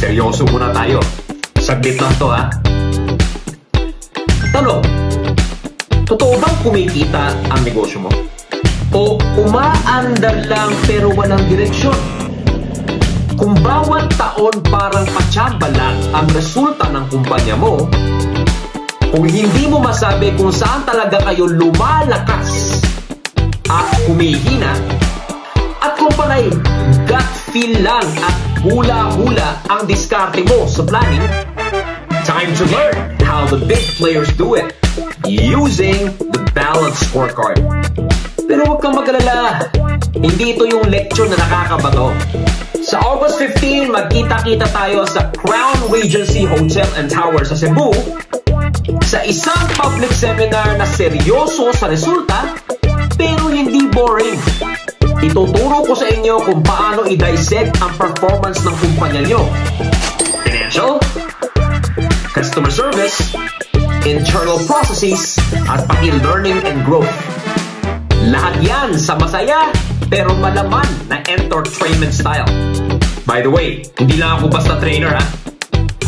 seryoso muna tayo. Saglit lang to ha. Tanong, totoo bang kumikita ang negosyo mo? O umaandar lang pero walang direksyon? Kung bawat taon parang patsamba lang ang resulta ng kumpanya mo, kung hindi mo masabi kung saan talaga kayo lumalakas at humihina, at kung panay gut feel lang at hula-hula ang diskarte mo sa planning, time to learn how the big players do it using the balanced scorecard. Pero huwag kang mag-alala, hindi ito yung lecture na nakakabato. Sa August 15, magkita-kita tayo sa Crown Regency Hotel and Tower sa Cebu sa isang public seminar na seryoso sa resulta pero hindi boring. Ituturo ko sa inyo kung paano i-dissect ang performance ng kumpanya nyo. Financial, customer service, internal processes, at pati learning and growth. Lahat yan sa masaya pero malaman na entertainment style. By the way, hindi lang ako basta trainer ha.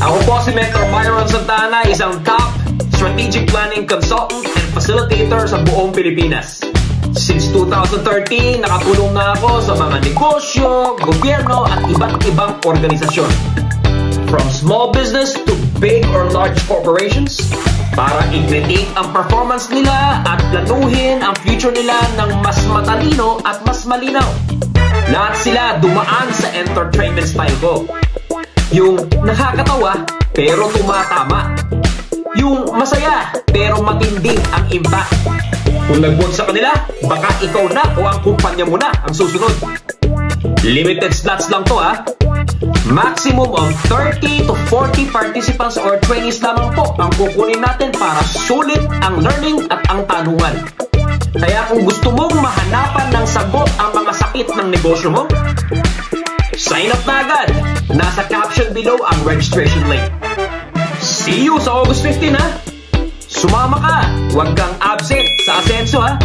Ako po si Mentor Myron Santana, isang top strategic planning consultant and facilitator sa buong Pilipinas. Since 2013, nakatulong na ako sa mga negosyo, gobyerno at iba't ibang organisasyon. From small business to big or large corporations, para i-critique ang performance nila at planuhin ang future nila ng mas matalino at mas malinaw. Lahat sila dumaan sa entertainment style ko. Yung nakakatawa pero tumatama. Yung masaya pero matindi ang impact. Kung nag-work sa kanila, baka ikaw na o ang kumpanya mo na ang susunod. Limited slots lang to ha. Maximum of 30 to 40 participants or trainees lamang po ang kukunin natin para sulit ang learning at ang tanungan. Kaya kung gusto mong mahanapan ng sagot ang mga sakit ng negosyo mo, sign up na agad. Nasa caption below ang registration link. See you sa August 15 ha. Sumama ka, huwag kang absent sa Asenso ha.